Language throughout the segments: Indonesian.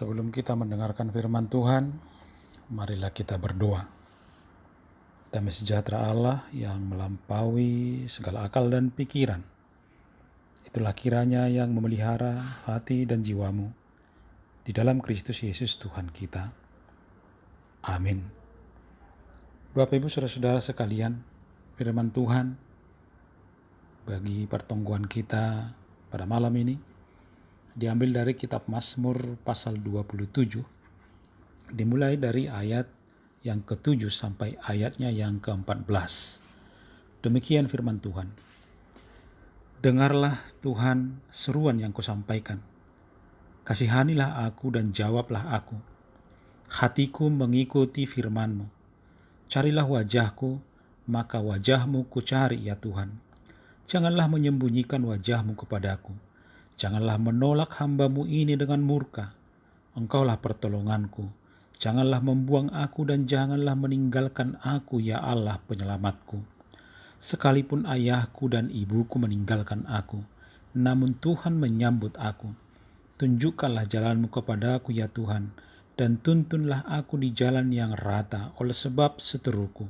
Sebelum kita mendengarkan firman Tuhan, marilah kita berdoa. Damai sejahtera Allah yang melampaui segala akal dan pikiran, itulah kiranya yang memelihara hati dan jiwamu di dalam Kristus Yesus Tuhan kita. Amin. Bapak Ibu Saudara-saudara sekalian, firman Tuhan bagi pertemuan kita pada malam ini diambil dari kitab Mazmur pasal 27, dimulai dari ayat yang ke-7 sampai ayatnya yang ke-14. Demikian firman Tuhan. Dengarlah Tuhan seruan yang kusampaikan. Kasihanilah aku dan jawablah aku. Hatiku mengikuti firman-Mu. Carilah wajahku, maka wajah-Mu kucari ya Tuhan. Janganlah menyembunyikan wajah-Mu kepadaku. Janganlah menolak hamba-Mu ini dengan murka. Engkaulah pertolonganku. Janganlah membuang aku dan janganlah meninggalkan aku ya Allah penyelamatku. Sekalipun ayahku dan ibuku meninggalkan aku, namun Tuhan menyambut aku. Tunjukkanlah jalan-Mu kepadaku ya Tuhan, dan tuntunlah aku di jalan yang rata oleh sebab seteruku.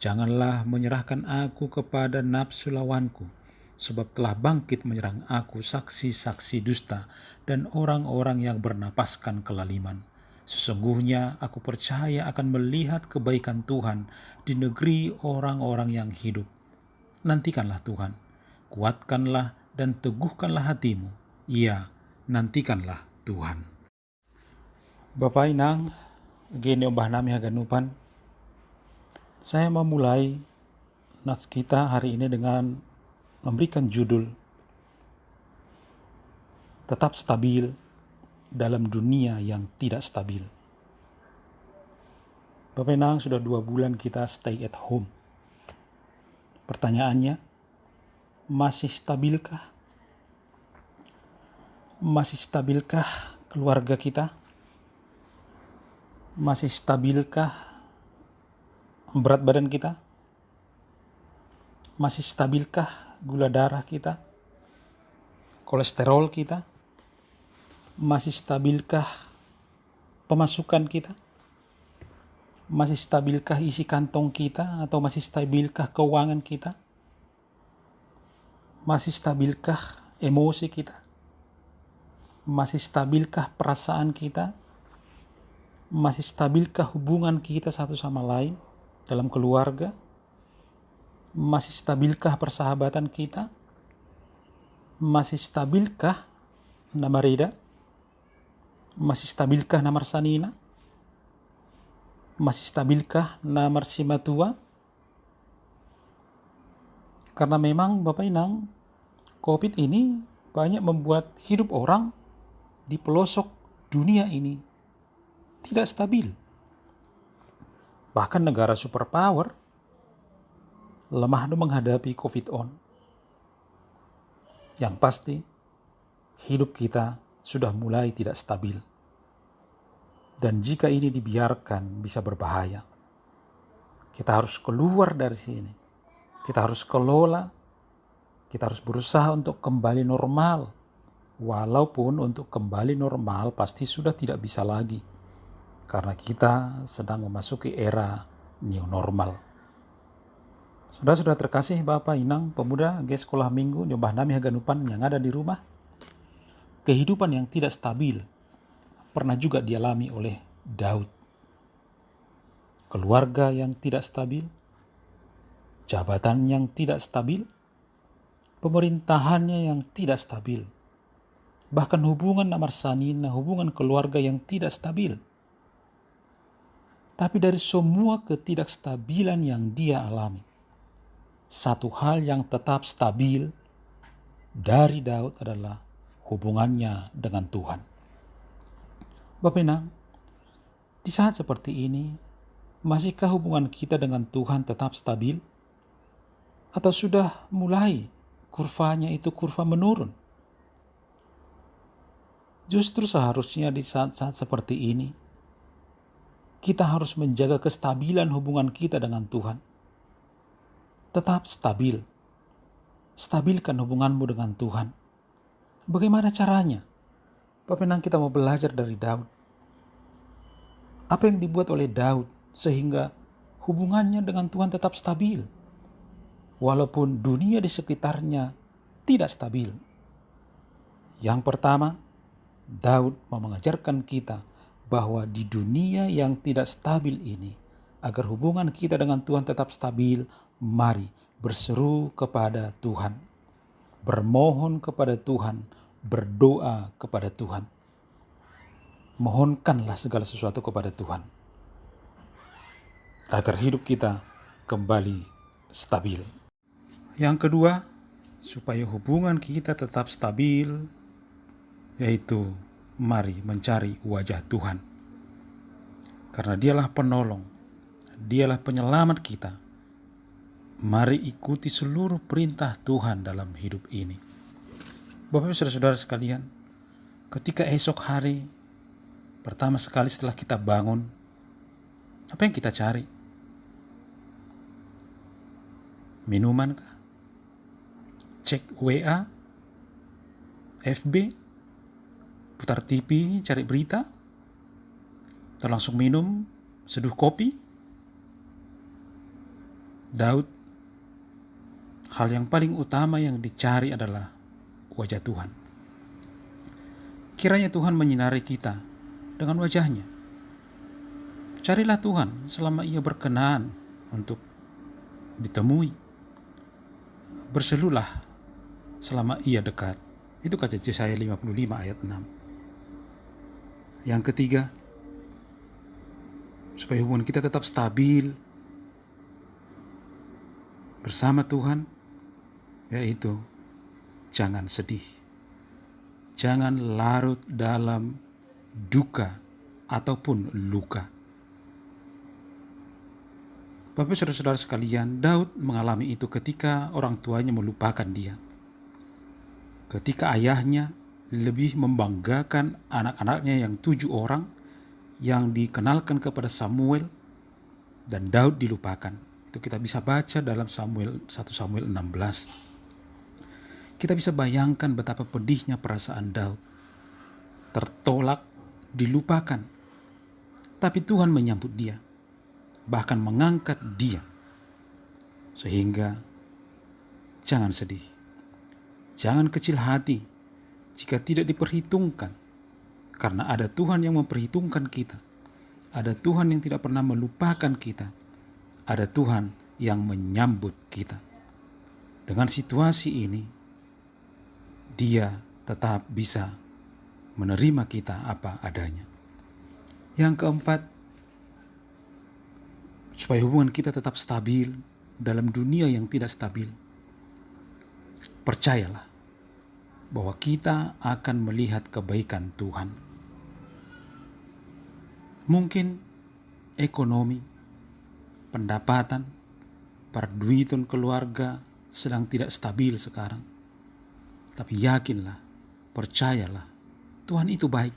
Janganlah menyerahkan aku kepada nafsu lawanku, sebab telah bangkit menyerang aku saksi-saksi dusta dan orang-orang yang bernapaskan kelaliman. Sesungguhnya aku percaya akan melihat kebaikan Tuhan di negeri orang-orang yang hidup. Nantikanlah Tuhan, kuatkanlah dan teguhkanlah hatimu. Ya, nantikanlah Tuhan. Bapak Inang, gini obah nami haganupan. Saya memulai nats kita hari ini dengan memberikan judul Tetap Stabil dalam Dunia yang Tidak Stabil. Bapak Inang, sudah 2 bulan kita stay at home. Pertanyaannya, masih stabilkah? Masih stabilkah keluarga kita? Masih stabilkah berat badan kita? Masih stabilkah gula darah kita? Kolesterol kita? Masih stabilkah pemasukan kita? Masih stabilkah isi kantong kita atau masih stabilkah keuangan kita? Masih stabilkah emosi kita? Masih stabilkah perasaan kita? Masih stabilkah hubungan kita satu sama lain dalam keluarga? Masih stabilkah persahabatan kita? Masih stabilkah nama Reda? Masih stabilkah nama Sanina? Masih stabilkah nama Simatua? Karena memang Bapak Inang, COVID ini banyak membuat hidup orang di pelosok dunia ini tidak stabil. Bahkan negara superpower lemah menghadapi COVID-19. Yang pasti, hidup kita sudah mulai tidak stabil. Dan jika ini dibiarkan bisa berbahaya. Kita harus keluar dari sini. Kita harus kelola. Kita harus berusaha untuk kembali normal. Walaupun untuk kembali normal pasti sudah tidak bisa lagi. Karena kita sedang memasuki era new normal. Sudah terkasih Bapak Inang, pemuda, sekolah minggu, nyobah nami haganupan yang ada di rumah. Kehidupan yang tidak stabil pernah juga dialami oleh Daud. Keluarga yang tidak stabil, jabatan yang tidak stabil, pemerintahannya yang tidak stabil, bahkan hubungan amarsanina, hubungan keluarga yang tidak stabil. Tapi dari semua ketidakstabilan yang dia alami, satu hal yang tetap stabil dari Daud adalah hubungannya dengan Tuhan. Bapak Inang, di saat seperti ini, masihkah hubungan kita dengan Tuhan tetap stabil? Atau sudah mulai kurvanya itu kurva menurun? Justru seharusnya di saat-saat seperti ini, kita harus menjaga kestabilan hubungan kita dengan Tuhan. Tetap stabil. Stabilkan hubunganmu dengan Tuhan. Bagaimana caranya? Bapak Inang, kita mau belajar dari Daud. Apa yang dibuat oleh Daud sehingga hubungannya dengan Tuhan tetap stabil, walaupun dunia di sekitarnya tidak stabil? Yang pertama, Daud mau mengajarkan kita bahwa di dunia yang tidak stabil ini, agar hubungan kita dengan Tuhan tetap stabil, mari berseru kepada Tuhan, bermohon kepada Tuhan, berdoa kepada Tuhan. Mohonkanlah segala sesuatu kepada Tuhan, agar hidup kita kembali stabil. Yang kedua, supaya hubungan kita tetap stabil, yaitu mari mencari wajah Tuhan. Karena dialah penolong, dialah penyelamat kita. Mari ikuti seluruh perintah Tuhan dalam hidup ini. Bapak Ibu Saudara-saudara sekalian, ketika esok hari, pertama sekali setelah kita bangun, apa yang kita cari? Minuman kah? Cek WA? FB? Putar TV, cari berita? Atau langsung minum seduh kopi? Daud, hal yang paling utama yang dicari adalah wajah Tuhan. Kiranya Tuhan menyinari kita dengan wajahnya. Carilah Tuhan selama Ia berkenan untuk ditemui. Berselulah selama Ia dekat. Itu kata Yesaya 55 ayat 6. Yang ketiga, supaya hubungan kita tetap stabil bersama Tuhan, yaitu jangan sedih. Jangan larut dalam duka ataupun luka. Bapak saudara-saudara sekalian, Daud mengalami itu ketika orang tuanya melupakan dia. Ketika ayahnya lebih membanggakan anak-anaknya yang 7 orang yang dikenalkan kepada Samuel, dan Daud dilupakan. Itu kita bisa baca dalam 1 Samuel 16. Kita bisa bayangkan betapa pedihnya perasaan Daud. Tertolak, dilupakan. Tapi Tuhan menyambut dia, bahkan mengangkat dia. Sehingga jangan sedih, jangan kecil hati jika tidak diperhitungkan, karena ada Tuhan yang memperhitungkan kita. Ada Tuhan yang tidak pernah melupakan kita. Ada Tuhan yang menyambut kita. Dengan situasi ini, Dia tetap bisa menerima kita apa adanya. Yang keempat, supaya hubungan kita tetap stabil dalam dunia yang tidak stabil, percayalah bahwa kita akan melihat kebaikan Tuhan. Mungkin ekonomi, pendapatan, perduitan keluarga sedang tidak stabil sekarang. Tapi yakinlah, percayalah, Tuhan itu baik.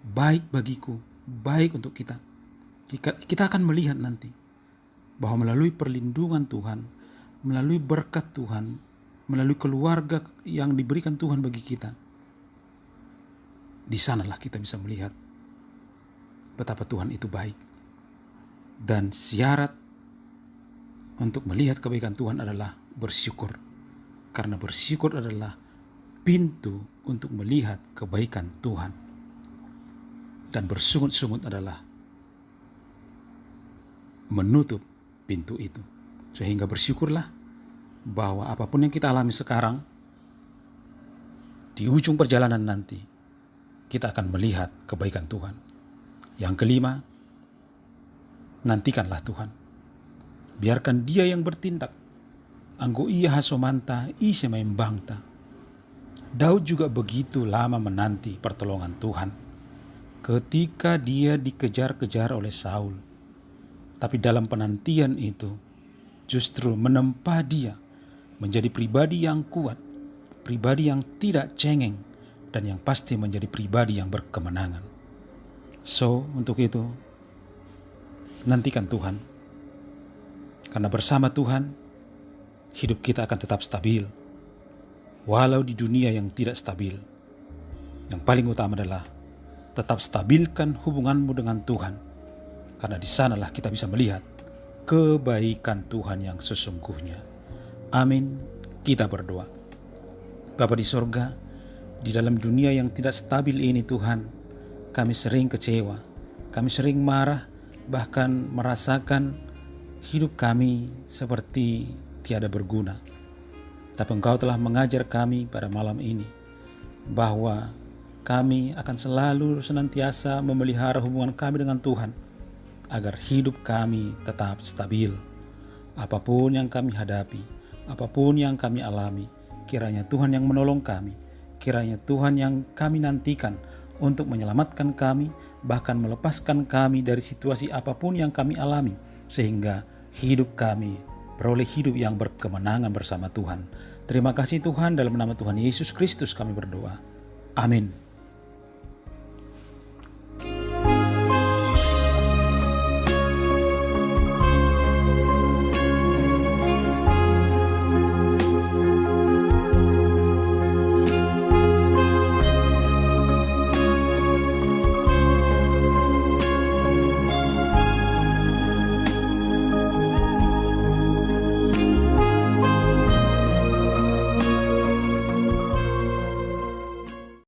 Baik bagiku, baik untuk kita. Kita akan melihat nanti bahwa melalui perlindungan Tuhan, melalui berkat Tuhan, melalui keluarga yang diberikan Tuhan bagi kita, di sanalah kita bisa melihat betapa Tuhan itu baik. Dan syarat untuk melihat kebaikan Tuhan adalah bersyukur. Karena bersyukur adalah pintu untuk melihat kebaikan Tuhan. Dan bersungut-sungut adalah menutup pintu itu. Sehingga bersyukurlah bahwa apapun yang kita alami sekarang, di ujung perjalanan nanti, kita akan melihat kebaikan Tuhan. Yang kelima, nantikanlah Tuhan. Biarkan Dia yang bertindak. Anggo ia hasomanta ise membangta. Daud juga begitu lama menanti pertolongan Tuhan ketika dia dikejar-kejar oleh Saul. Tapi dalam penantian itu justru menempa dia menjadi pribadi yang kuat, pribadi yang tidak cengeng, dan yang pasti menjadi pribadi yang berkemenangan. So, untuk itu, nantikan Tuhan. Karena bersama Tuhan, hidup kita akan tetap stabil, walau di dunia yang tidak stabil. Yang paling utama adalah tetap stabilkan hubunganmu dengan Tuhan, karena di sanalah kita bisa melihat kebaikan Tuhan yang sesungguhnya. Amin. Kita berdoa. Bapa di sorga, di dalam dunia yang tidak stabil ini Tuhan, kami sering kecewa, kami sering marah, bahkan merasakan hidup kami seperti tiada berguna. Tapi Engkau telah mengajar kami pada malam ini bahwa kami akan selalu senantiasa memelihara hubungan kami dengan Tuhan agar hidup kami tetap stabil. Apapun yang kami hadapi, apapun yang kami alami, kiranya Tuhan yang menolong kami, kiranya Tuhan yang kami nantikan untuk menyelamatkan kami, bahkan melepaskan kami dari situasi apapun yang kami alami, sehingga hidup kami beroleh hidup yang berkemenangan bersama Tuhan. Terima kasih Tuhan, dalam nama Tuhan Yesus Kristus kami berdoa. Amin.